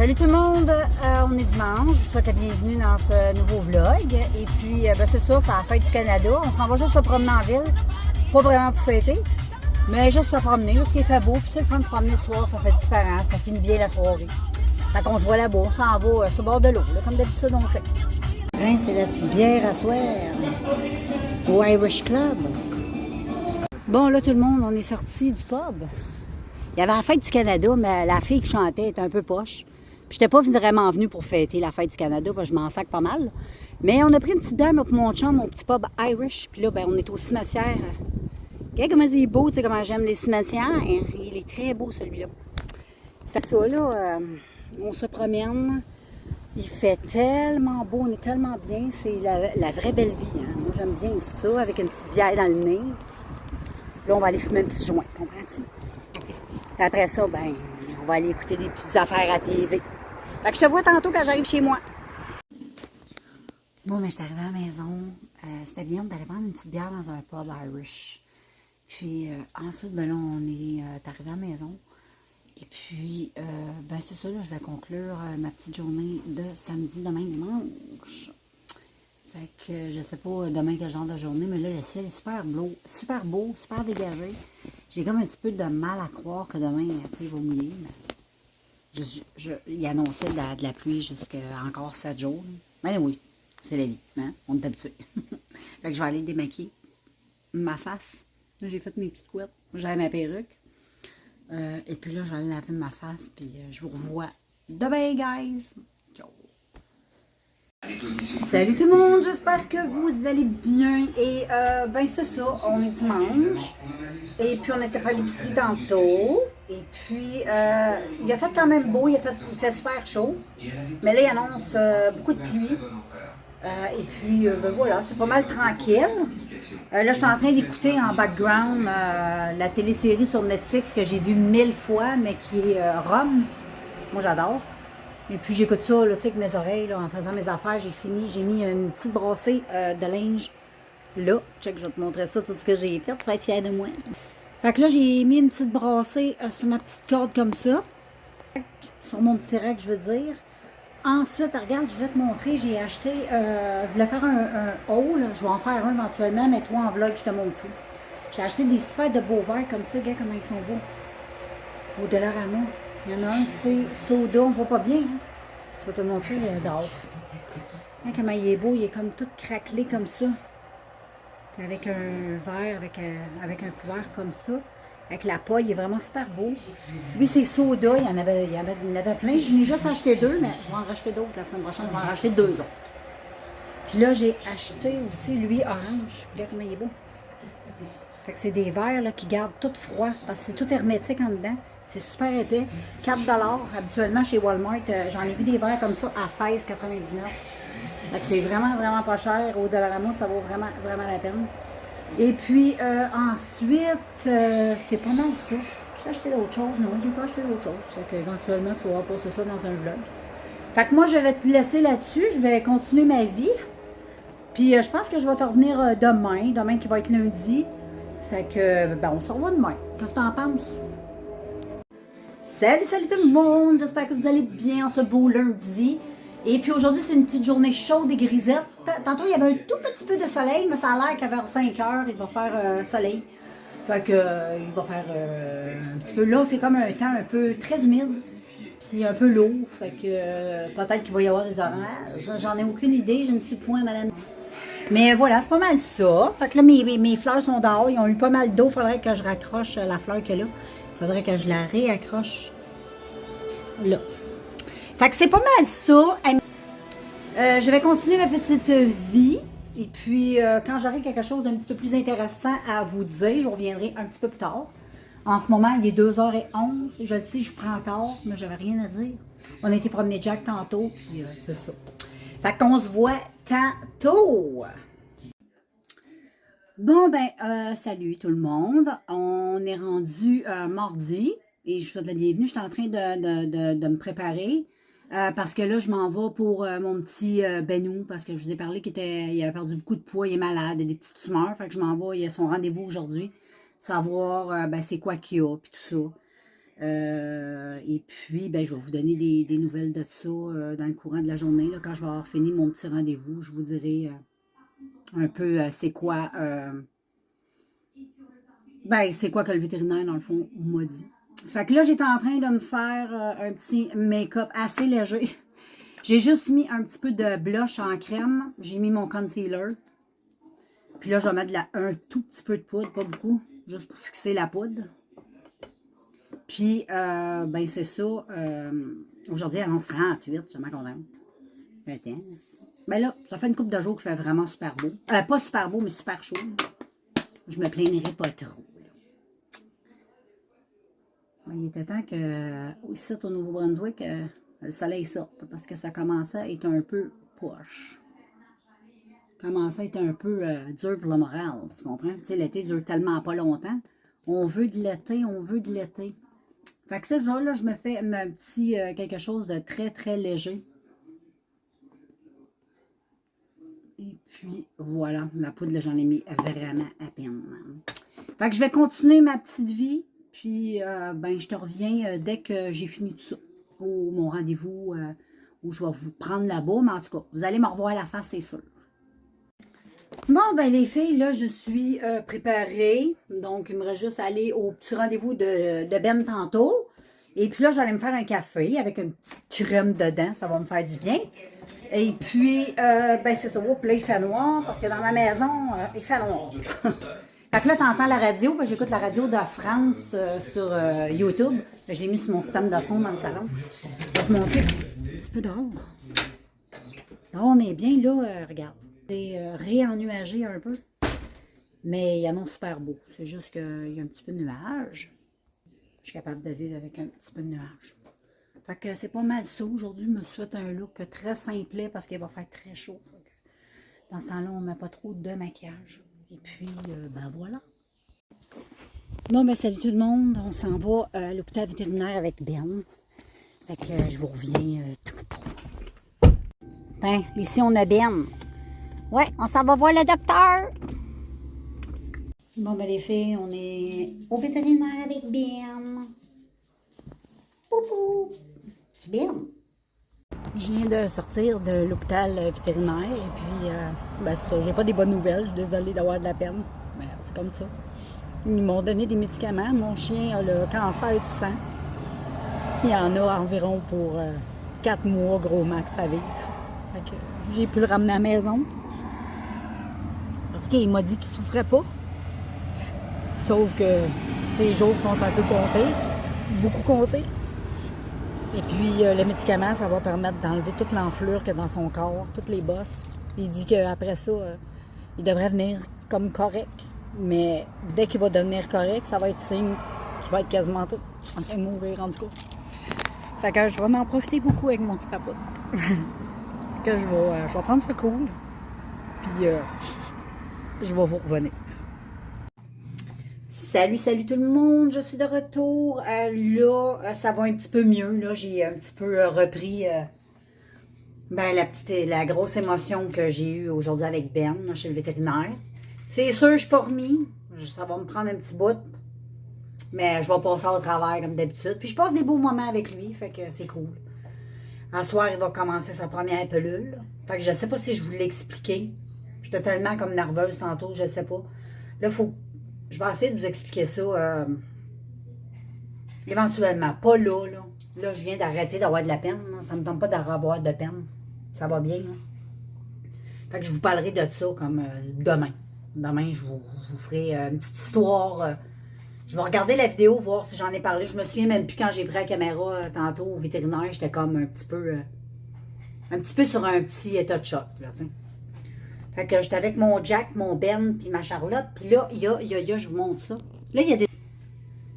Salut tout le monde, on est dimanche, je vous souhaite la bienvenue dans ce nouveau vlog. Et puis c'est ça, c'est la fête du Canada, on s'en va juste se promener en ville, pas vraiment pour fêter, mais juste se promener, parce qu'il fait beau, puis c'est le fun de se promener le soir, ça fait différent, ça finit bien la soirée. Fait qu'on se voit là-bas, on s'en va sur le bord de l'eau, comme d'habitude on fait. C'est la petite bière à soir, au Irish Club. Bon là tout le monde, on est sorti du pub. Il y avait la fête du Canada, mais la fille qui chantait était un peu poche. Puis j'étais pas vraiment venue pour fêter la fête du Canada, parce que je m'en sac pas mal. Mais on a pris une petite dame pour mon chum, mon petit pub Irish. Puis là, ben, on est au cimetière. Regarde comment il est beau, tu sais comment j'aime les cimetières. Il est très beau celui-là. Fait ça là, on se promène. Il fait tellement beau, on est tellement bien. C'est la vraie belle vie. Hein. Moi j'aime bien ça, avec une petite bière dans le nez. Là, on va aller fumer un petit joint, comprends-tu? Puis après ça, ben, on va aller écouter des petites affaires à TV. Fait que je te vois tantôt quand j'arrive chez moi. Bon, mais je suis arrivée à la maison. C'était bien d'aller prendre une petite bière dans un pub Irish. Puis ensuite, ben là, on est arrivé à la maison. Et puis, ben c'est ça, là, je vais conclure ma petite journée de samedi, demain, dimanche. Fait que je sais pas demain quel genre de journée, mais là, le ciel est super beau, super dégagé. J'ai comme un petit peu de mal à croire que demain, tu sais, il va mouiller, mais... il annonçait de la pluie jusqu'à encore 7 jours. Mais oui, c'est la vie, hein? On est habitué. Fait que je vais aller démaquiller ma face. Là, j'ai fait mes petites couettes. J'avais ma perruque. Et puis là, je vais aller laver ma face. Puis je vous revois demain, guys. Ciao. Salut tout le monde, j'espère que vous allez bien. Et ben c'est ça, on est dimanche. Et puis on était faire l'épicerie tantôt. Et puis il a fait quand même beau, il fait super chaud. Mais là il annonce beaucoup de pluie. Et puis ben voilà, c'est pas mal tranquille. Là je suis en train d'écouter en background la télésérie sur Netflix que j'ai vue 1000 fois, mais qui est Rome. Moi j'adore. Et puis j'écoute ça, là, tu sais, avec mes oreilles, là, en faisant mes affaires, j'ai mis une petite brassée de linge là. Check, je vais te montrer ça, tout ce que j'ai fait, tu vas être fière de moi. Fait que là, j'ai mis une petite brassée sur ma petite corde comme ça. Sur mon petit rack, je veux dire. Ensuite, regarde, je vais te montrer, j'ai acheté, je voulais faire un haul, je vais en faire un éventuellement, mais toi en vlog, je te montre tout. J'ai acheté des super de beaux verres comme ça, regarde comment ils sont beaux. Au Dollarama. Il y en a un, c'est soda, on ne voit pas bien. Hein? Je vais te le montrer dehors. Regarde comment il est beau, il est comme tout craquelé comme ça. Puis avec un verre, avec un couvert comme ça. Avec la paille, il est vraiment super beau. Lui, c'est soda, il y en avait plein. Je n'ai juste acheté 2, mais je vais en racheter d'autres la semaine prochaine. Je vais en racheter 2 autres. Puis là, j'ai acheté aussi, lui, orange. Regarde comment il est beau. Fait que c'est des verres là, qui gardent tout froid, parce que c'est tout hermétique en dedans. C'est super épais. 4 $. Habituellement, chez Walmart, j'en ai vu des verres comme ça à 16,99 $. Fait que c'est vraiment, vraiment pas cher. Au Dollarama, ça vaut vraiment, vraiment la peine. Et puis, ensuite, c'est pas mal ça. J'ai acheté d'autres choses. Non, j'ai pas acheté d'autres choses. Fait qu'éventuellement, tu vas passer ça dans un vlog. Fait que moi, je vais te laisser là-dessus. Je vais continuer ma vie. Puis, je pense que je vais te revenir demain qui va être lundi. Fait que, ben, on se revoit demain. Qu'est-ce que t'en penses? Salut tout le monde! J'espère que vous allez bien en ce beau lundi. Et puis aujourd'hui, c'est une petite journée chaude et grisette. Tantôt, il y avait un tout petit peu de soleil, mais ça a l'air qu'à vers 5 heures, il va faire soleil. Fait que, il va faire un petit peu... Là, c'est comme un temps un peu très humide, puis un peu lourd. Fait que peut-être qu'il va y avoir des orages. J'en ai aucune idée, je ne suis point madame. Mais voilà, c'est pas mal ça. Fait que là, mes fleurs sont dehors. Ils ont eu pas mal d'eau. Il faudrait que je raccroche la fleur que là. Il faudrait que je la réaccroche là. Fait que c'est pas mal ça. Je vais continuer ma petite vie. Et puis, quand j'aurai quelque chose d'un petit peu plus intéressant à vous dire, je reviendrai un petit peu plus tard. En ce moment, il est 2h11. Je le sais, je prends tard, mais j'avais rien à dire. On a été promener Jack tantôt, puis c'est ça. Fait qu'on se voit tantôt. Bon, ben, salut tout le monde. On est rendu mardi et je vous souhaite la bienvenue. Je suis en train de me préparer parce que là, je m'en vais pour mon petit Benou parce que je vous ai parlé qu'il avait perdu beaucoup de poids, il est malade, il a des petites tumeurs. Fait que je m'en vais, il a son rendez-vous aujourd'hui, savoir ben, c'est quoi qu'il y a, puis tout ça. Et puis, ben, je vais vous donner des nouvelles de ça dans le courant de la journée. Là, quand je vais avoir fini mon petit rendez-vous, je vous dirai un peu c'est quoi ben, c'est quoi que le vétérinaire, dans le fond, m'a dit. Fait que là, j'étais en train de me faire un petit make-up assez léger. J'ai juste mis un petit peu de blush en crème. J'ai mis mon concealer. Puis là, je vais mettre un tout petit peu de poudre, pas beaucoup, juste pour fixer la poudre. Puis, ben c'est ça. Aujourd'hui, elle est 11h38, je suis vraiment contente. Ben là, ça fait une couple de jours qu'il fait vraiment super beau. Pas super beau, mais super chaud. Je me plaindrai pas trop. Il était temps que, ici, au Nouveau-Brunswick, le soleil sorte, parce que ça commençait à être un peu poche. Commençait à être un peu dur pour le moral, tu comprends? Tu sais, l'été dure tellement pas longtemps. On veut de l'été, on veut de l'été. Fait que c'est ça, là, je me fais un petit quelque chose de très, très léger. Et puis, voilà, la poudre, j'en ai mis vraiment à peine. Fait que je vais continuer ma petite vie. Puis, ben, je te reviens dès que j'ai fini tout ça. Pour mon rendez-vous où je vais vous prendre là-bas. Mais en tout cas, vous allez me revoir la face, c'est sûr. Bon, ben les filles, là, je suis préparée. Donc, il me reste juste à aller au petit rendez-vous de Ben tantôt. Et puis là, j'allais me faire un café avec une petite crème dedans. Ça va me faire du bien. Et puis, ben c'est ça. Oups, là, il fait noir parce que dans ma maison, il fait noir. Fait que là, tu entends la radio. Ben, j'écoute la radio de France sur YouTube. Ben, je l'ai mis sur mon système de son dans le salon. Je vais te montrer un petit peu dehors. Là, on est bien, là, regarde. C'est réennuagé un peu. Mais il annonce super beau. C'est juste qu'il y a un petit peu de nuages. Je suis capable de vivre avec un petit peu de nuages. Fait que c'est pas mal ça. Aujourd'hui, je me suis fait un look très simplet parce qu'il va faire très chaud. Dans ce temps-là, on ne met pas trop de maquillage. Et puis, ben voilà. Bon, ben salut tout le monde. On s'en va à l'hôpital vétérinaire avec Ben. Fait que je vous reviens tantôt. Tiens, ici on a Ben. Ouais, on s'en va voir le docteur. Bon, ben les filles, on est au vétérinaire avec Ben. Poupou. C'est Ben. Je viens de sortir de l'hôpital vétérinaire et puis, ben c'est ça, j'ai pas des bonnes nouvelles. Je suis désolée d'avoir de la peine. Mais c'est comme ça. Ils m'ont donné des médicaments. Mon chien a le cancer du sang. Il y en a environ pour 4 mois, gros max, à vivre. Fait que j'ai pu le ramener à la maison. Parce qu'il m'a dit qu'il ne souffrait pas. Sauf que ses jours sont un peu comptés. Beaucoup comptés. Et puis, le médicament, ça va permettre d'enlever toute l'enflure qu'il y a dans son corps, toutes les bosses. Il dit qu'après ça, il devrait venir comme correct. Mais dès qu'il va devenir correct, ça va être signe qu'il va être quasiment tout en train de mourir, en tout cas. Fait que je vais en profiter beaucoup avec mon petit papoute. Fait que je vais prendre ce cool. Puis, je vais vous revenir. Salut, salut tout le monde, je suis de retour. Là, ça va un petit peu mieux. Là, j'ai un petit peu repris ben, la grosse émotion que j'ai eue aujourd'hui avec Ben, là, chez le vétérinaire. C'est sûr, je ne suis pas remis. Ça va me prendre un petit bout. Mais je vais passer au travers comme d'habitude. Puis je passe des beaux moments avec lui, fait que c'est cool. Un soir, il va commencer sa première pelule. Fait que je ne sais pas si je vous l'ai expliqué. J'étais tellement comme nerveuse tantôt, je ne sais pas. Là, je vais essayer de vous expliquer ça éventuellement. Pas là, là. Là, je viens d'arrêter d'avoir de la peine. Là. Ça ne me tente pas d'avoir de peine. Ça va bien, là. Fait que je vous parlerai de ça comme demain. Demain, je vous ferai une petite histoire. Je vais regarder la vidéo, voir si j'en ai parlé. Je me souviens même plus quand j'ai pris la caméra tantôt au vétérinaire. J'étais comme un petit peu sur un petit état de choc, là, tu sais. Fait que j'étais avec mon Jack, mon Ben, puis ma Charlotte. Puis là, je vous montre ça. Là, il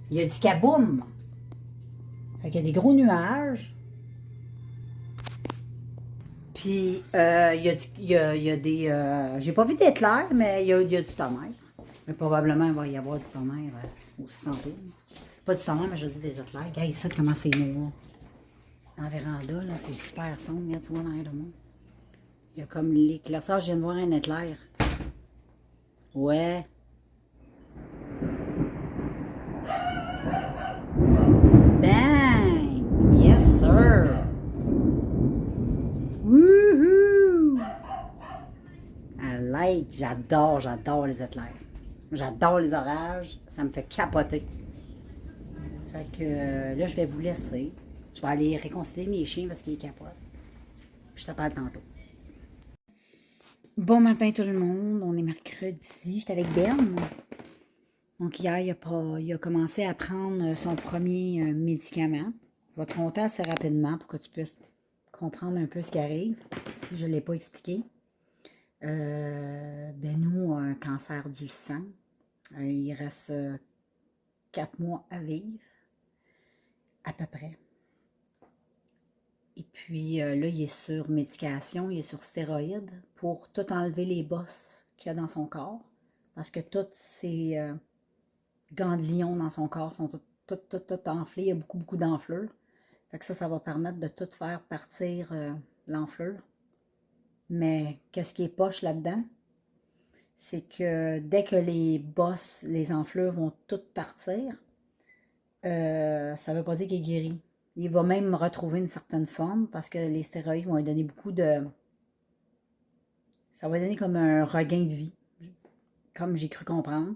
y a du kaboum. Fait qu'il y a des gros nuages. Puis, il y a des... j'ai pas vu d'éclairs, mais il y a du tonnerre. Mais probablement, il va y avoir du tonnerre aussi tantôt. Pas du tonnerre, mais je dis des éclairs. Regarde ici, comment c'est noir. Dans la véranda, là, c'est super sombre. Regarde, tu vois dans le monde. Il y a comme l'éclaircissage. Je viens de voir un éclair. Ouais. Hey, j'adore les éclairs. J'adore les orages. Ça me fait capoter. Fait que là, je vais vous laisser. Je vais aller réconcilier mes chiens parce qu'ils capotent. Je te parle tantôt. Bon matin tout le monde. On est mercredi. J'étais avec Ben. Donc hier, il a commencé à prendre son premier médicament. Je vais te compter assez rapidement pour que tu puisses comprendre un peu ce qui arrive, si je ne l'ai pas expliqué. Benou a un cancer du sang. Il reste 4 mois à vivre, à peu près. Et puis là, il est sur médication, il est sur stéroïdes pour tout enlever les bosses qu'il y a dans son corps. Parce que tous ces ganglions dans son corps sont tout enflés. Il y a beaucoup d'enflures. Fait que ça va permettre de tout faire partir l'enflure. Mais qu'est-ce qui est poche là-dedans? C'est que dès que les bosses, les enflures vont toutes partir, ça ne veut pas dire qu'il est guéri. Il va même retrouver une certaine forme parce que les stéroïdes vont lui donner beaucoup de... Ça va lui donner comme un regain de vie, comme j'ai cru comprendre.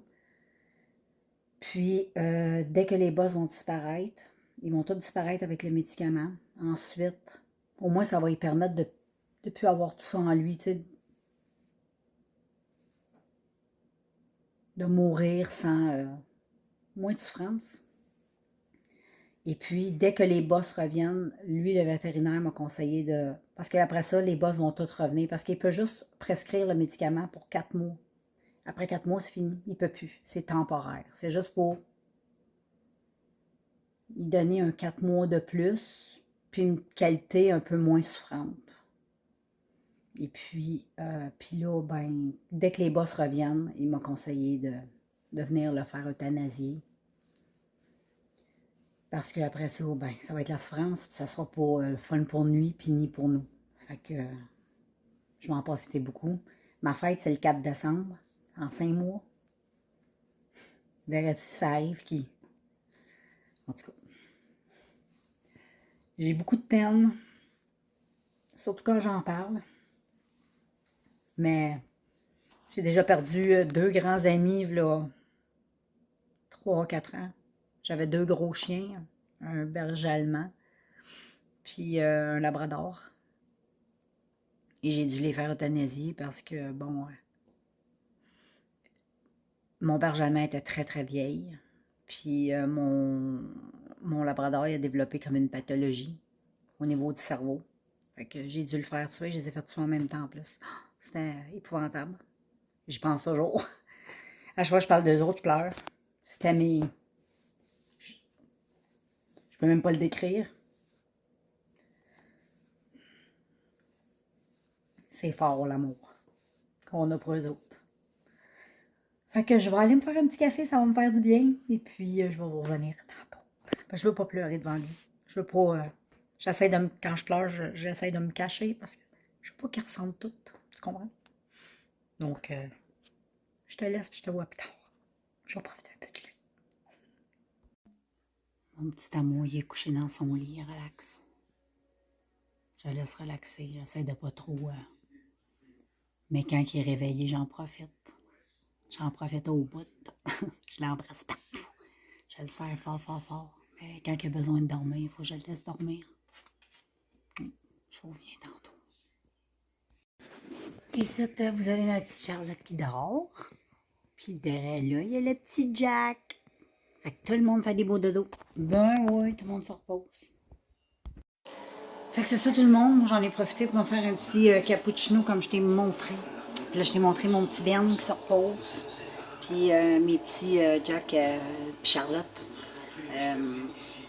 Puis, dès que les bosses vont disparaître, ils vont tous disparaître avec le médicament. Ensuite, au moins, ça va lui permettre de ne plus avoir tout ça en lui, tu sais, de mourir sans moins de souffrance. Et puis, dès que les bosses reviennent, lui, le vétérinaire m'a conseillé de... Parce qu'après ça, les bosses vont toutes revenir. Parce qu'il peut juste prescrire le médicament pour 4 mois. Après 4 mois, c'est fini. Il ne peut plus. C'est temporaire. C'est juste pour lui donner un 4 mois de plus, puis une qualité un peu moins souffrante. Et puis là, ben, dès que les bosses reviennent, il m'a conseillé de venir le faire euthanasier. Parce qu'après ça, ben, ça va être la souffrance, puis ça sera pas fun pour lui, puis ni pour nous. Fait que je vais en profiter beaucoup. Ma fête, c'est le 4 décembre, en 5 mois. Verrais-tu, ça arrive qui... En tout cas, j'ai beaucoup de peine, surtout quand j'en parle. Mais j'ai déjà perdu 2 grands amis, là, 3-4 ans. J'avais 2 gros chiens, un berger allemand, puis un labrador. Et j'ai dû les faire euthanasier parce que, bon, mon berger allemand était très vieille. Puis mon labrador, il a développé comme une pathologie au niveau du cerveau. Fait que j'ai dû le faire tuer. Je les ai fait tuer en même temps en plus. C'était épouvantable. J'y pense toujours. À chaque fois que je parle d'eux autres, je pleure. C'était mes... Je peux même pas le décrire. C'est fort l'amour qu'on a pour eux autres. Fait que je vais aller me faire un petit café, ça va me faire du bien. Et puis, je vais vous revenir tantôt. Parce que je veux pas pleurer devant lui. Je veux pas... j'essaie de me... Quand je pleure, j'essaie de me cacher parce que je veux pas qu'il ressente tout. Tu comprends? Donc, je te laisse puis je te vois plus tard. Je vais profiter un peu de lui. Mon petit amour, il est couché dans son lit, relax. Je le laisse relaxer, j'essaie de pas trop... Mais quand il est réveillé, j'en profite. J'en profite au bout. Je l'embrasse partout. Je le serre fort. Mais quand il a besoin de dormir, il faut que je le laisse dormir. Je vous reviens tantôt. Et ça, vous avez ma petite Charlotte qui dort. Puis derrière là, il y a le petit Jack. Fait que tout le monde fait des beaux dodos. Ben oui, tout le monde se repose. Fait que c'est ça tout le monde. J'en ai profité pour me faire un petit cappuccino comme je t'ai montré. Puis là, je t'ai montré mon petit Ben qui se repose. Puis mes petits Jack et Charlotte.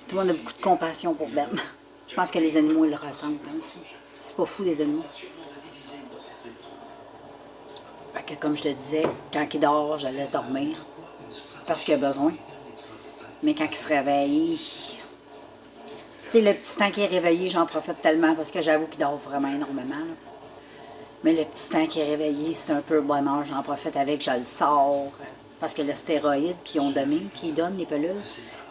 Tout le monde a beaucoup de compassion pour Ben. Je pense que les animaux, ils le ressentent hein, aussi. C'est pas fou, les animaux. Fait que comme je te disais, quand il dort, je le laisse dormir. Parce qu'il a besoin. Mais quand il se réveille... Tu sais, le petit temps qu'il est réveillé, j'en profite tellement parce que j'avoue qu'il dort vraiment énormément. Là. Mais le petit temps qu'il est réveillé, c'est un peu bonheur, j'en profite avec, je le sors. Parce que le stéroïde qu'ils ont donné, qu'ils donnent, les pelules,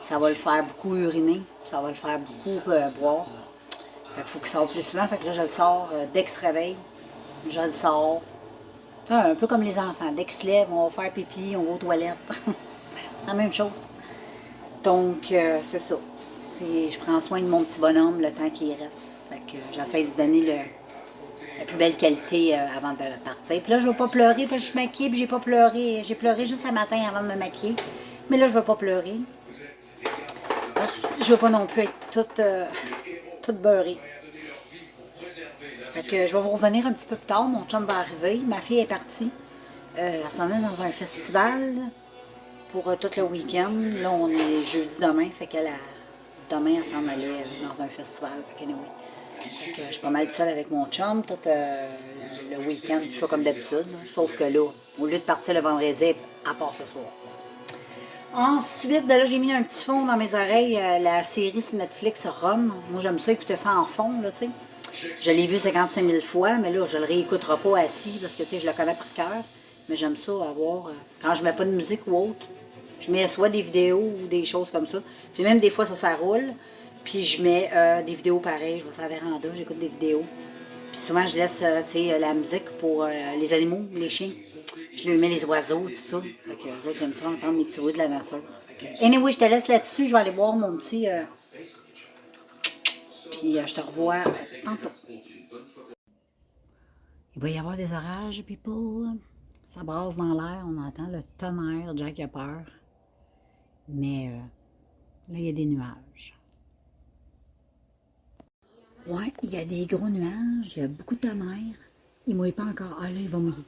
ça va le faire beaucoup uriner, ça va le faire beaucoup boire. Fait qu'il faut qu'il sorte plus souvent, fait que là, je le sors dès qu'il se réveille. Je le sors. Un peu comme les enfants. Dès qu'ils se lèvent, on va faire pipi, on va aux toilettes. La même chose. Donc, c'est ça. Je prends soin de mon petit bonhomme le temps qu'il reste. Fait que j'essaie de lui donner la plus belle qualité avant de partir. Puis là, je ne vais pas pleurer parce que je suis maquillée, puis j'ai pas pleuré. J'ai pleuré juste un matin avant de me maquiller. Mais là, je ne vais pas pleurer. Parce que je ne veux pas non plus être toute beurrée. Fait que je vais vous revenir un petit peu plus tard. Mon chum va arriver. Ma fille est partie. Elle s'en est dans un festival pour tout le week-end. Là, on est jeudi demain. Fait qu'elle demain, elle s'en allait dans un festival. Fait que, anyway. Fait que je suis pas mal seule avec mon chum tout le week-end, tout ça comme d'habitude. Sauf que là, au lieu de partir le vendredi, à part ce soir. Ensuite, ben là, j'ai mis un petit fond dans mes oreilles, la série sur Netflix Rome. Moi, j'aime ça écouter ça en fond, là, tu sais. Je l'ai vu 55 000 fois, mais là, je le réécouterai pas assis parce que, tu sais, je le connais par cœur. Mais j'aime ça avoir, quand je mets pas de musique ou autre, je mets soit des vidéos ou des choses comme ça. Puis même des fois, ça roule. Puis je mets des vidéos pareilles. Je vais sur la véranda, j'écoute des vidéos. Puis souvent, je laisse, tu sais, la musique pour les animaux, les chiens. Je lui mets les oiseaux, tout ça. Fait que eux autres aiment ça, entendre les petits bruits de la nature. Anyway, je te laisse là-dessus. Je vais aller boire mon petit... Puis je te revois tantôt. Il va y avoir des orages, people. Ça brasse dans l'air. On entend le tonnerre. Jack a peur. Mais là, il y a des nuages. Ouais, il y a des gros nuages. Il y a beaucoup de tonnerre. Il ne mouille pas encore. Ah, là, il va mouiller.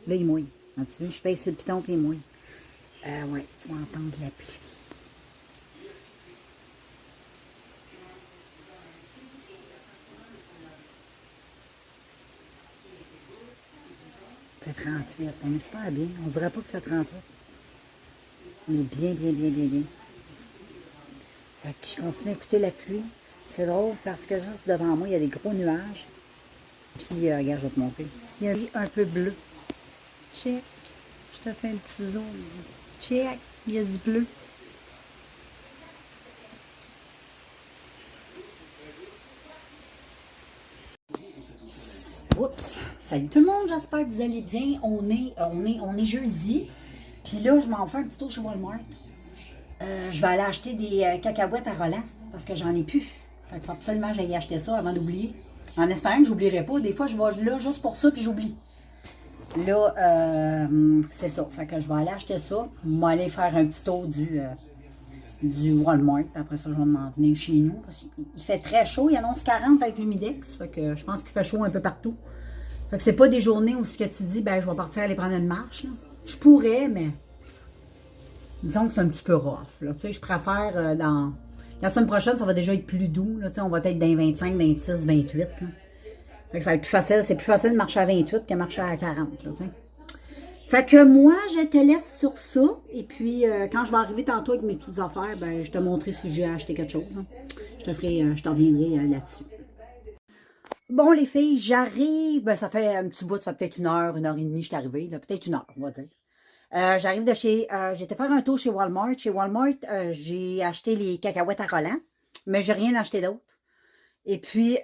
Là, il mouille. Ah, tu veux, je pèse sur le piton et il mouille. Ouais, tu vas entendre la pluie. Il fait 38. On est super bien. On dirait pas qu'il fait 38. On est bien, bien, bien, bien, bien. Fait que je continue à écouter la pluie. C'est drôle parce que juste devant moi, il y a des gros nuages. Puis, regarde, je vais te montrer. Il y a un peu bleu. Check. Je te fais un petit zoom. Check. Il y a du bleu. Oups! Salut tout le monde, j'espère que vous allez bien. On est jeudi. Puis là, je m'en fais un petit tour chez Walmart. Je vais aller acheter des cacahuètes à Roland parce que j'en ai plus. Fait qu'il faut absolument que j'aille acheter ça avant d'oublier. En espérant que j'oublierai pas. Des fois, je vais là juste pour ça puis j'oublie. Là, c'est ça. Fait que je vais aller acheter ça. Je vais aller faire un petit tour du Walmart. Après ça, je vais m'en venir chez nous. Parce qu'il fait très chaud. Il annonce 40 avec l'humidex. Fait que je pense qu'il fait chaud un peu partout. Fait que c'est pas des journées où ce que tu dis, ben je vais partir aller prendre une marche. Là. Je pourrais, mais disons que c'est un petit peu rough. Là. Tu sais, je préfère dans... La semaine prochaine, ça va déjà être plus doux. Là. Tu sais, on va être dans les 25, 26, 28. Là. Fait que ça va être plus facile. C'est plus facile de marcher à 28 que de marcher à 40. Là, tu sais. Fait que moi, je te laisse sur ça. Et puis, quand je vais arriver tantôt avec mes petites affaires, ben, je te montrerai si j'ai acheté quelque chose. Hein. Je te reviendrai là-dessus. Bon, les filles, j'arrive. Ben, ça fait un petit bout, ça fait peut-être une heure et demie, je suis arrivée. Peut-être une heure, on va dire. J'arrive de chez... j'ai été faire un tour chez Walmart. Chez Walmart, j'ai acheté les cacahuètes à Roland, mais j'ai rien acheté d'autre. Et puis,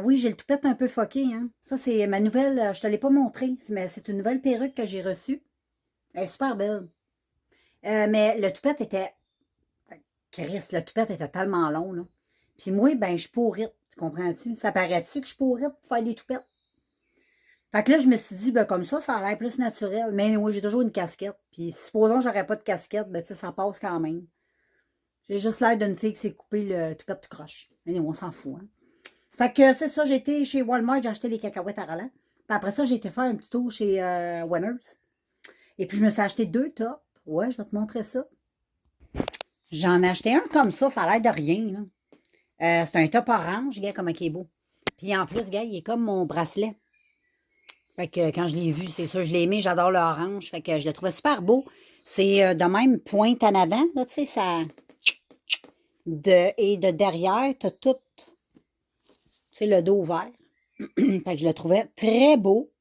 oui, j'ai le toupette un peu foqué. Hein. Ça, c'est ma nouvelle... je ne te l'ai pas montré, mais c'est une nouvelle perruque que j'ai reçue. Elle est super belle. Mais le toupette était... Chris, le toupette était tellement long, là. Puis moi, ben, je suis pourrite. Tu comprends-tu? Ça paraît-tu que je suis pourrite pour faire des toupettes? Fait que là, je me suis dit, ben, comme ça a l'air plus naturel. Mais oui, j'ai toujours une casquette. Puis supposons que j'aurais pas de casquette, ben, tu sais, ça passe quand même. J'ai juste l'air d'une fille qui s'est coupée le toupette tout croche. Mais on s'en fout, hein. Fait que c'est ça, j'ai été chez Walmart, j'ai acheté des cacahuètes à Roland. Puis après ça, j'ai été faire un petit tour chez Winners. Et puis je me suis acheté 2 tops. Ouais, je vais te montrer ça. J'en ai acheté un comme ça a l'air de rien, là. C'est un top orange, regarde comment il est beau. Puis en plus, regarde, il est comme mon bracelet. Fait que quand je l'ai vu, c'est ça, je l'ai aimé, j'adore l'orange. Fait que je le trouvais super beau. C'est de même pointe en avant, là, tu sais, ça... Et de derrière, t'as tout, tu sais, le dos ouvert. Fait que je le trouvais très beau.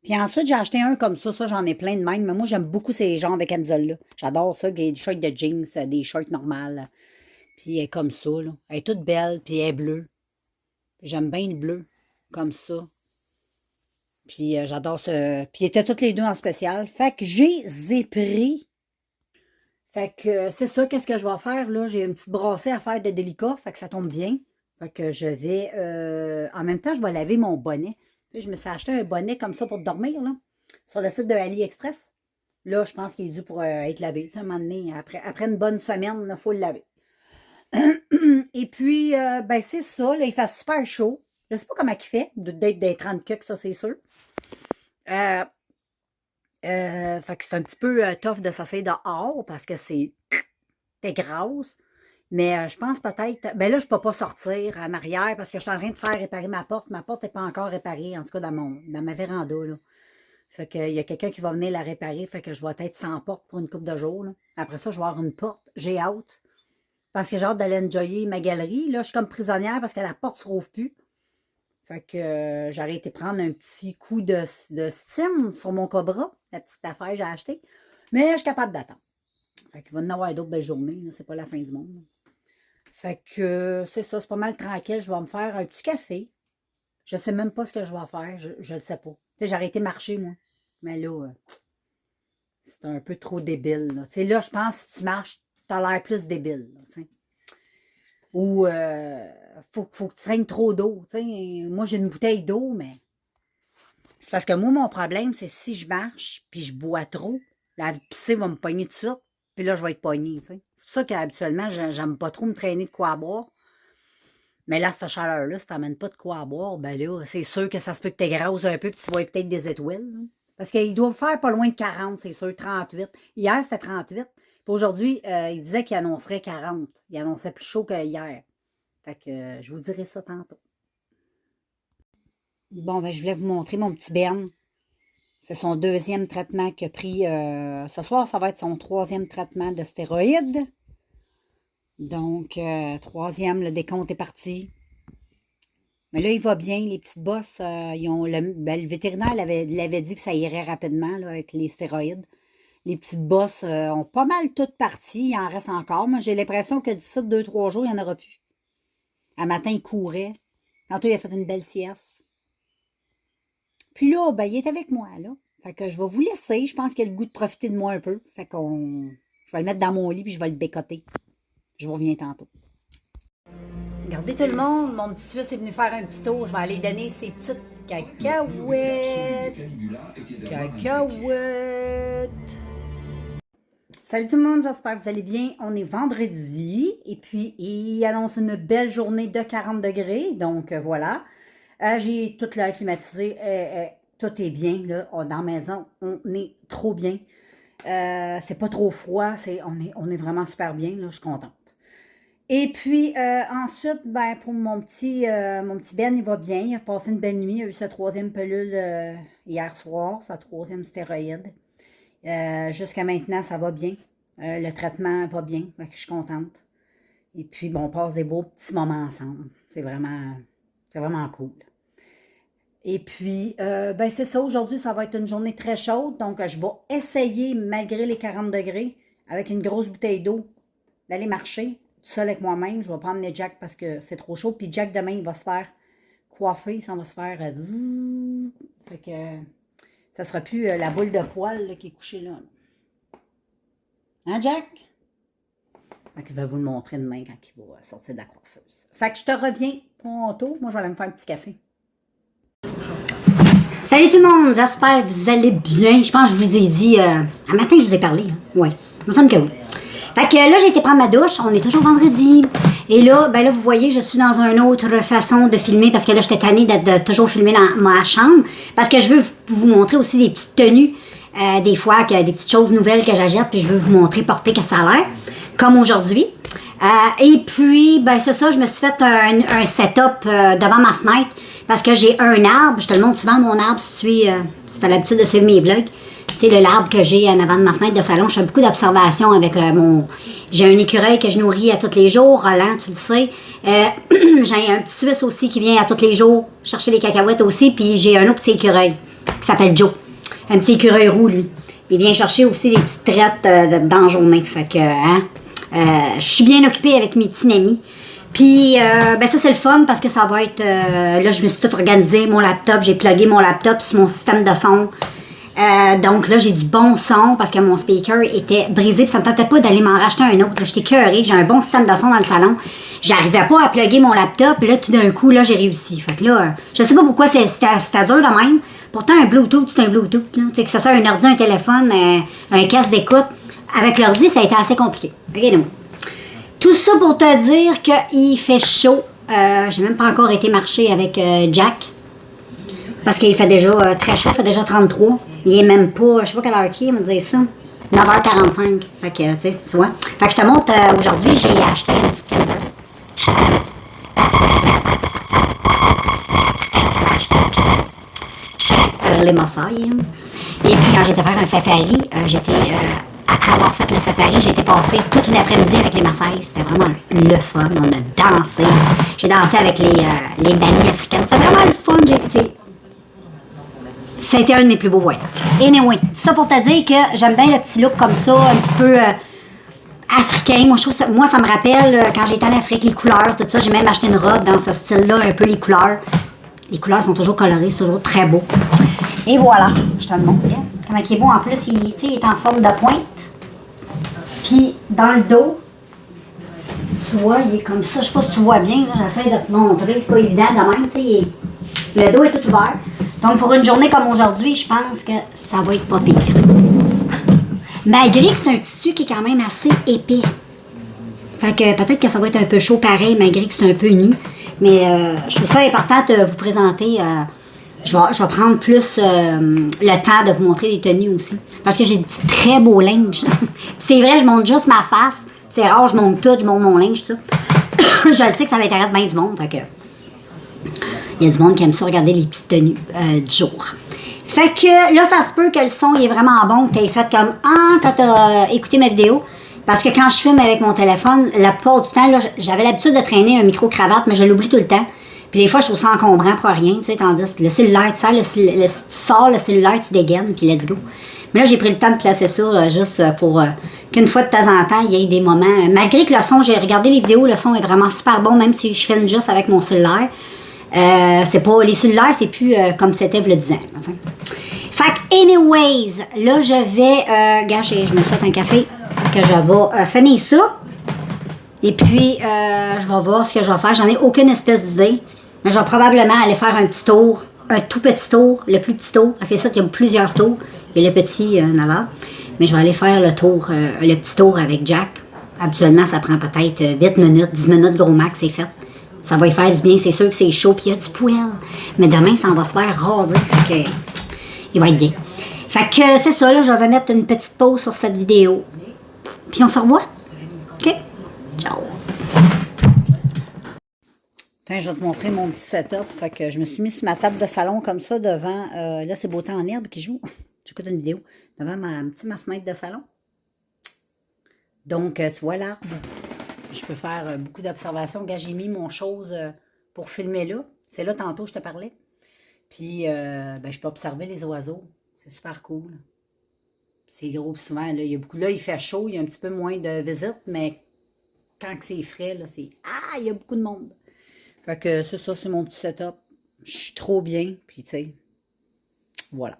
Puis ensuite, j'ai acheté un comme ça j'en ai plein de même. Mais moi, j'aime beaucoup ces genres de camisoles-là. J'adore ça, des shirts de jeans, des shirts normales. Puis elle est comme ça, là. Elle est toute belle, puis elle est bleue. J'aime bien le bleu, comme ça. Puis j'adore ce... Puis ils étaient tous les deux en spécial. Fait que j'ai pris. Fait que c'est ça, qu'est-ce que je vais faire, là? J'ai une petite brassée à faire de délicat, fait que ça tombe bien. Fait que je vais... en même temps, je vais laver mon bonnet. Tu sais, je me suis acheté un bonnet comme ça pour dormir, là, sur le site de AliExpress. Là, je pense qu'il est dû pour être lavé. Ça, un moment donné, après une bonne semaine, il faut le laver. Et puis, ben c'est ça, là, il fait super chaud. Je sais pas comment il fait, d'être des 30 cucs, ça, c'est sûr. Fait que c'est un petit peu tough de s'asseoir dehors parce que c'est grasse. Mais je pense peut-être... Ben là, je peux pas sortir en arrière parce que je suis en train de faire réparer ma porte. Ma porte n'est pas encore réparée, en tout cas dans ma véranda, là. Fait qu'il y a quelqu'un qui va venir la réparer. Fait que je vais être sans porte pour une couple de jours, là. Après ça, je vais avoir une porte. J'ai hâte. Parce que j'ai hâte d'aller enjoyer ma galerie. Là, je suis comme prisonnière parce que la porte ne se rouvre plus. Fait que j'aurais été prendre un petit coup de steam sur mon Cobra. La petite affaire que j'ai achetée. Mais je suis capable d'attendre. Fait qu'il va y en avoir d'autres belles journées. C'est pas la fin du monde. Fait que c'est ça, c'est pas mal tranquille. Je vais me faire un petit café. Je sais même pas ce que je vais faire. Je le sais pas. Tu sais, j'ai arrêté de marcher, moi. Mais là, c'est un peu trop débile. Là, tu sais, là je pense que si tu marches, t'as l'air plus débile. Là, tu sais. Ou faut que tu traînes trop d'eau. Tu sais. Moi, j'ai une bouteille d'eau, mais c'est parce que moi, mon problème, c'est si je marche puis je bois trop, la piscine va me pogner tout de suite. Puis là, je vais être pognée, tu sais. C'est pour ça qu'habituellement, j'aime pas trop me traîner de quoi à boire. Mais là, cette chaleur-là, si t'amènes pas de quoi à boire, ben là, c'est sûr que ça se peut que t'égrasses un peu puis tu vois peut-être des étoiles. Là. Parce qu'il doit faire pas loin de 40, c'est sûr, 38. Hier, c'était 38. Puis aujourd'hui, il disait qu'il annoncerait 40. Il annonçait plus chaud que hier. Fait que je vous dirai ça tantôt. Bon, ben je voulais vous montrer mon petit Ben. C'est son deuxième traitement qu'il a pris. Ce soir, ça va être son troisième traitement de stéroïdes. Donc, troisième, le décompte est parti. Mais là, il va bien. Les petites bosses, le vétérinaire l'avait dit que ça irait rapidement là, avec les stéroïdes. Les petites bosses ont pas mal toutes parti. Il en reste encore. Moi, j'ai l'impression que d'ici 2-3 jours, il n'y en aura plus. Un matin, il courait. Tantôt, il a fait une belle sieste. Puis là, ben, il est avec moi, là. Fait que je vais vous laisser. Je pense qu'il a le goût de profiter de moi un peu. Fait qu'on... Je vais le mettre dans mon lit puis je vais le bécoter. Je vous reviens tantôt. Regardez tout le monde, mon petit-fils est venu faire un petit tour. Je vais aller donner ses petites cacahuètes. Cacahuètes. Salut tout le monde, j'espère que vous allez bien. On est vendredi et puis il annonce une belle journée de 40 degrés. Donc voilà. J'ai tout l'air climatisé. Tout est bien. Là. Dans la maison, on est trop bien. C'est pas trop froid. On est vraiment super bien. Là, je suis contente. Et puis, ensuite, ben, pour mon petit Ben, il va bien. Il a passé une belle nuit. Il a eu sa troisième pilule hier soir, sa troisième stéroïde. Jusqu'à maintenant, ça va bien. Le traitement va bien. Donc, je suis contente. Et puis, bon, on passe des beaux petits moments ensemble. C'est vraiment cool. Et puis, ben, c'est ça. Aujourd'hui, ça va être une journée très chaude. Donc, je vais essayer, malgré les 40 degrés, avec une grosse bouteille d'eau, d'aller marcher. Seul avec moi-même, je vais prendre les Jack parce que c'est trop chaud. Puis Jack, demain, il va se faire coiffer. Ça va se faire... fait que ça sera plus la boule de poil là, qui est couchée là. Hein, Jack? Fait que je vais vous le montrer demain quand il va sortir de la coiffeuse. Fait que je te reviens tantôt. Moi, je vais aller me faire un petit café. Salut tout le monde! J'espère que vous allez bien. Je pense que je vous ai dit... un matin, je vous ai parlé. Hein? Oui, il me semble que oui. Fait que là, j'ai été prendre ma douche. On est toujours vendredi. Et là, ben là, vous voyez, je suis dans une autre façon de filmer parce que là, j'étais tannée de toujours filmer dans ma chambre. Parce que je veux vous montrer aussi des petites tenues, des fois, des petites choses nouvelles que j'achète, puis je veux vous montrer porter que ça a l'air, comme aujourd'hui. Et puis, ben c'est ça, je me suis fait un setup devant ma fenêtre parce que j'ai un arbre. Je te le montre souvent, mon arbre, si tu as l'habitude de suivre mes vlogs. Tu sais, l'arbre que j'ai en avant de ma fenêtre de salon, je fais beaucoup d'observations avec j'ai un écureuil que je nourris à tous les jours, Roland, tu le sais. J'ai un petit Suisse aussi qui vient à tous les jours chercher les cacahuètes aussi, puis j'ai un autre petit écureuil qui s'appelle Joe. Un petit écureuil roux, lui. Il vient chercher aussi des petites traites dans la journée. Fait que, je suis bien occupée avec mes petits amis. Puis, ben ça, c'est le fun parce que ça va être... là, je me suis tout organisé, mon laptop. J'ai plugué mon laptop sur mon système de son. Donc là, j'ai du bon son parce que mon speaker était brisé. Puis ça me tentait pas d'aller m'en racheter un autre. J'étais écœurée. J'ai un bon système de son dans le salon. J'arrivais pas à plugger mon laptop. Puis là, tout d'un coup, là, j'ai réussi. Fait que là, je sais pas pourquoi c'était dur de même. Pourtant, un Bluetooth, c'est un Bluetooth. Tu sais, que ça sert un ordi, un téléphone, un casque d'écoute. Avec l'ordi, ça a été assez compliqué. Regardez-moi. Tout ça pour te dire qu'il fait chaud. J'ai même pas encore été marcher avec Jack. Parce qu'il fait déjà très chaud, il fait déjà 33. Il est même pas, je sais pas quelle heure qui, il me dit ça. 9h45. Fait que, tu vois. Fait que je te montre, aujourd'hui, j'ai acheté une petite camisole. Les Maasai. Et puis quand j'étais faire un safari, après avoir fait le safari, j'ai été passer toute une après-midi avec les Maasai. C'était vraiment le fun. On a dansé. J'ai dansé avec les bannis africaines. C'était vraiment le fun. C'était un de mes plus beaux voyages. Anyway, ça pour te dire que j'aime bien le petit look comme ça, un petit peu africain. Moi, je trouve ça, moi, ça me rappelle quand j'étais en Afrique, les couleurs, tout ça. J'ai même acheté une robe dans ce style-là, un peu les couleurs. Les couleurs sont toujours colorées, c'est toujours très beau. Et voilà, je te le montre bien. Comment il est beau en plus, il est en forme de pointe. Puis dans le dos, tu vois, il est comme ça. Je sais pas si tu vois bien, j'essaie de te montrer. C'est pas évident de même, tu sais. Le dos est tout ouvert. Donc pour une journée comme aujourd'hui, je pense que ça va être pas pire. Malgré que c'est un tissu qui est quand même assez épais. Fait que peut-être que ça va être un peu chaud pareil, malgré que c'est un peu nu. Mais je trouve ça important de vous présenter. Je vais prendre plus le temps de vous montrer les tenues aussi. Parce que j'ai du très beau linge. C'est vrai, je monte juste ma face. C'est rare, je monte tout, je monte mon linge, tout ça. Je sais que ça m'intéresse bien du monde. Fait que il y a du monde qui aime ça regarder les petites tenues du jour. Fait que là, ça se peut que le son il est vraiment bon, que tu aies fait comme quand tu as écouté ma vidéo. Parce que quand je filme avec mon téléphone, la plupart du temps, j'avais l'habitude de traîner un micro-cravate, mais je l'oublie tout le temps. Puis des fois, je trouve ça encombrant pour rien, tu sais, tandis que le cellulaire, tu sors le cellulaire, tu dégaines, puis let's go. Mais là, j'ai pris le temps de placer ça juste pour qu'une fois de temps en temps, il y ait des moments. Malgré que le son, j'ai regardé les vidéos, le son est vraiment super bon, même si je filme juste avec mon cellulaire. C'est pas, les cellulaires, c'est plus comme c'était le 10 ans. Enfin. Fait que, anyways, là, je vais, je me souhaite un café. Que je vais finir ça. Et puis, je vais voir ce que je vais faire. J'en ai aucune espèce d'idée. Mais je vais probablement aller faire un petit tour. Un tout petit tour. Le plus petit tour. Parce que ça, il y a plusieurs tours. Il y a le petit là-bas. Mais je vais aller faire le tour, le petit tour avec Jack. Habituellement, ça prend peut-être 8 minutes, 10 minutes gros max, c'est fait. Ça va y faire du bien. C'est sûr que c'est chaud. Puis il y a du poil. Mais demain, ça va se faire raser. Fait que, il va être bien. Fait que c'est ça, là. Je vais mettre une petite pause sur cette vidéo. Puis on se revoit. OK? Ciao! Enfin, je vais te montrer mon petit setup. Fait que je me suis mis sur ma table de salon comme ça devant... là, c'est Beau temps en herbe qui joue. J'écoute une vidéo. Devant ma fenêtre de salon. Donc, tu vois l'arbre. Je peux faire beaucoup d'observations. Regarde, j'ai mis mon chose pour filmer là. C'est là, tantôt, je te parlais. Puis, je peux observer les oiseaux. C'est super cool. C'est gros, puis souvent, là, il y a beaucoup. Là, il fait chaud, il y a un petit peu moins de visites, mais quand c'est frais, là, c'est. Ah, il y a beaucoup de monde. Fait que c'est ça, c'est mon petit setup. Je suis trop bien, puis tu sais, voilà.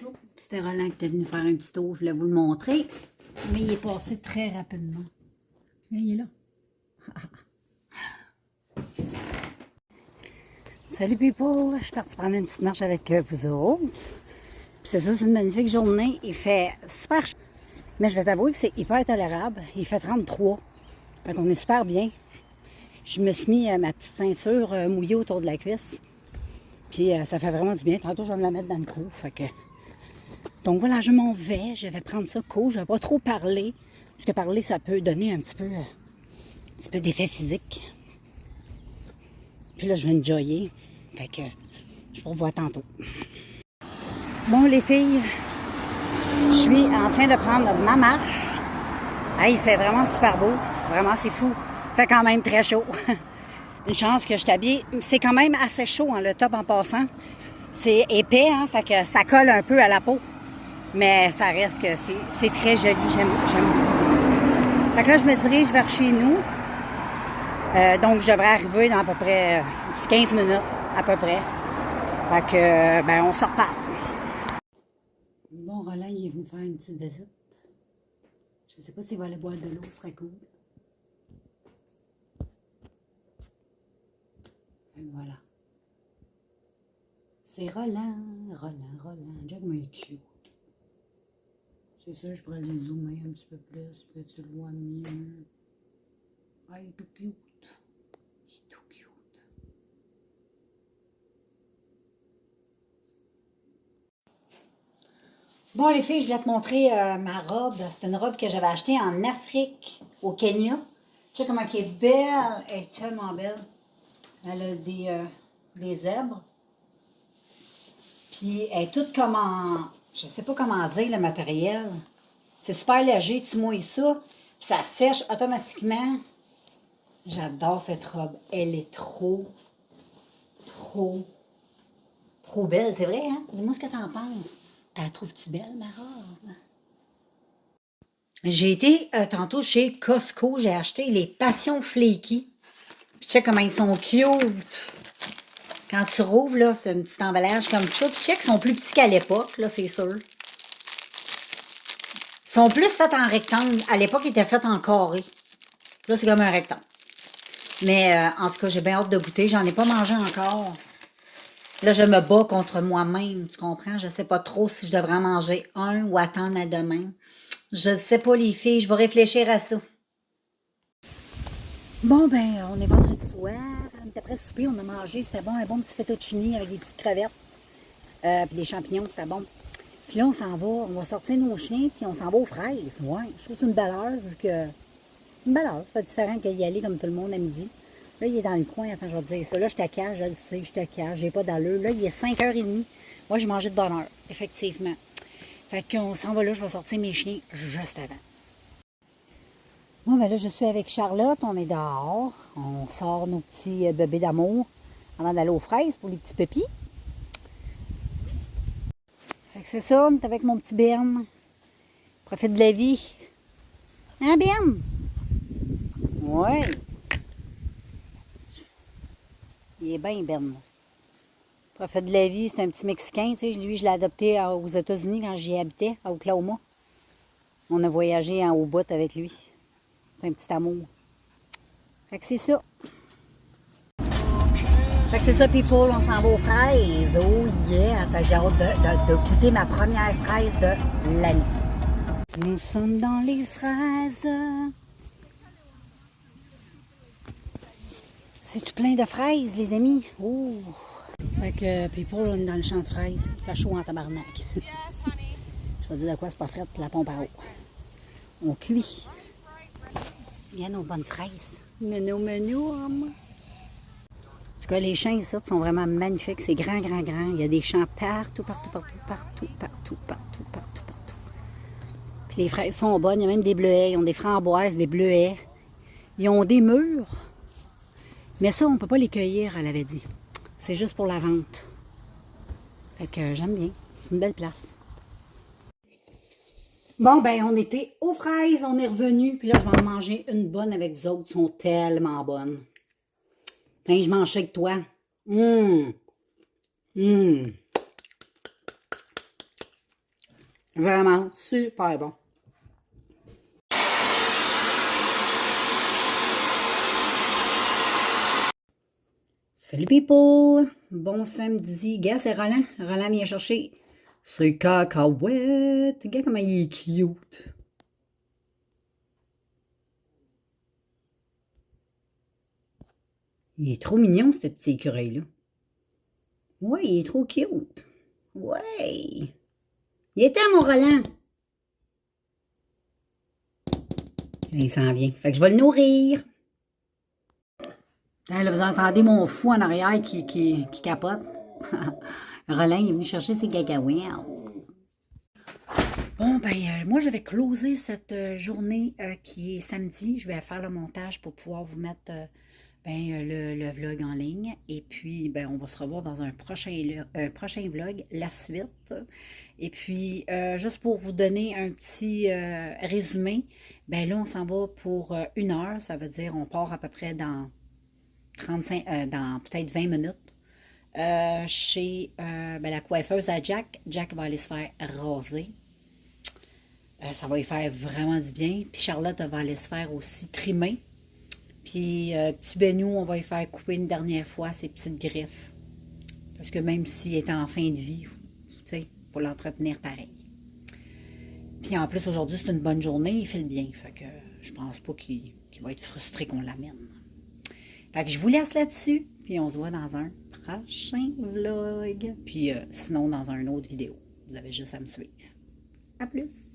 Oh, c'était Roland qui était venu faire un petit tour, je voulais vous le montrer, mais il est passé très rapidement. Il est là. Salut people, je suis partie prendre une petite marche avec vous autres. Puis c'est ça, c'est une magnifique journée. Il fait super chaud. Mais je vais t'avouer que c'est hyper tolérable. Il fait 33. Fait qu'on est super bien. Je me suis mis ma petite ceinture mouillée autour de la cuisse. Puis ça fait vraiment du bien. Tantôt, je vais me la mettre dans le cou. Fait que... Donc voilà, je m'en vais. Je vais prendre ça cool. Je vais pas trop parler. Parce que parler, ça peut donner un petit peu d'effet physique. Puis là, je vais enjoyer. Fait que je vous revois tantôt. Bon, les filles, je suis en train de prendre ma marche. Hey, il fait vraiment super beau. Vraiment, c'est fou. Il fait quand même très chaud. Une chance que je t'habille. C'est quand même assez chaud, hein, le top en passant. C'est épais, hein, fait que ça colle un peu à la peau. Mais ça reste que c'est très joli, j'aime beaucoup. Fait que là, je me dirige vers chez nous. Donc, je devrais arriver dans à peu près 15 minutes, à peu près. Fait que, ben, on se reparle. Bon, Roland, il est venu faire une petite visite. Je sais pas s'il va aller boire de l'eau, ce serait cool. Et voilà. C'est Roland. Jack, mais il est cute. C'est ça, je pourrais les zoomer un petit peu plus, pour que tu le vois mieux. Ah, il est tout cute. Il est tout cute. Bon, les filles, je voulais te montrer ma robe. C'est une robe que j'avais achetée en Afrique, au Kenya. Tu sais comment elle est belle. Elle est tellement belle. Elle a des zèbres. Puis elle est toute comme en... Je sais pas comment dire le matériel. C'est super léger. Tu mouilles ça, puis ça sèche automatiquement. J'adore cette robe. Elle est trop belle. C'est vrai, hein? Dis-moi ce que t'en penses. La trouves-tu belle, ma robe? J'ai été tantôt chez Costco. J'ai acheté les Passion Flaky. Puis tu sais comment ils sont cute. Quand tu rouvres, là, c'est un petit emballage comme ça. Puis check, ils sont plus petits qu'à l'époque, là, c'est sûr. Ils sont plus faits en rectangle. À l'époque, ils étaient faits en carré. Là, c'est comme un rectangle. Mais en tout cas, j'ai bien hâte de goûter. J'en ai pas mangé encore. Là, je me bats contre moi-même, tu comprends? Je sais pas trop si je devrais en manger un ou attendre à demain. Je ne sais pas, les filles. Je vais réfléchir à ça. Bon, ben, on est vendredi soir. On était après souper, on a mangé. C'était bon, un bon petit fettuccine avec des petites crevettes. Puis des champignons, c'était bon. Puis là, on va sortir nos chiens, puis on s'en va aux fraises. Ouais, je trouve que c'est une belle heure, vu que... C'est une belle heure, ça fait différent qu'y aller comme tout le monde à midi. Là, il est dans le coin, enfin, je vais te dire ça. Là, je te cache, je le sais, je te cache, j'ai pas d'allure. Là, il est 5h30. Moi, j'ai mangé de bonne heure, effectivement. Fait qu'on s'en va là, je vais sortir mes chiens juste avant. Bon, ben là, je suis avec Charlotte, on est dehors. On sort nos petits bébés d'amour avant d'aller aux fraises pour les petits pépis. Fait que c'est ça, on est avec mon petit Ben. Profite de la vie. Hein, Ben? Ouais. Il est bien, Ben. Profite de la vie, c'est un petit Mexicain, tu sais. Lui, je l'ai adopté aux États-Unis quand j'y habitais, à Oklahoma. On a voyagé en haut bout avec lui. C'est un petit amour. Fait que c'est ça. Fait que c'est ça, people, on s'en va aux fraises. Oh yeah! Ça, j'ai hâte de goûter ma première fraise de l'année. Nous sommes dans les fraises. C'est tout plein de fraises, les amis. Oh! Fait que, people, on est dans le champ de fraises. Il fait chaud en tabarnak. Je vais dire de quoi c'est pas frais, la pompe à eau. On cuit. Il y a nos bonnes fraises. Menou. En tout cas, les champs ici sont vraiment magnifiques. C'est grand. Il y a des champs partout. Puis les fraises sont bonnes. Il y a même des bleuets. Ils ont des framboises, des bleuets. Ils ont des mûres. Mais ça, on ne peut pas les cueillir, elle avait dit. C'est juste pour la vente. Fait que j'aime bien. C'est une belle place. Bon, ben, on était aux fraises, on est revenu. Puis là, je vais en manger une bonne avec vous autres. Elles sont tellement bonnes. Tiens, je mange avec toi. Vraiment, super bon. Salut people! Bon samedi. Gars, c'est Roland. Roland vient chercher ses cacahuètes. Regarde comment il est cute. Il est trop mignon, ce petit écureuil-là. Ouais, il est trop cute. Ouais. Il est temps, mon Roland. Il s'en vient. Fait que je vais le nourrir. Là, vous entendez mon fou en arrière qui capote. Roland, il est venu chercher ses cacahuètes. Bon, ben, moi, je vais closer cette journée qui est samedi. Je vais faire le montage pour pouvoir vous mettre le vlog en ligne. Et puis, ben, on va se revoir dans un prochain vlog, la suite. Et puis, juste pour vous donner un petit résumé, ben là, on s'en va pour 1 heure. Ça veut dire on part à peu près dans 35, dans peut-être 20 minutes. Chez la coiffeuse à Jack. Jack va aller se faire raser. Ça va lui faire vraiment du bien. Puis Charlotte va aller se faire aussi trimer. Puis petit Benou, on va lui faire couper une dernière fois ses petites griffes. Parce que même s'il est en fin de vie, tu sais, il faut l'entretenir pareil. Puis en plus, aujourd'hui, c'est une bonne journée, il fait le bien. Fait que je pense pas qu'il va être frustré qu'on l'amène. Fait que je vous laisse là-dessus. Puis on se voit dans un prochain vlog. Puis sinon, dans une autre vidéo. Vous avez juste à me suivre. À plus!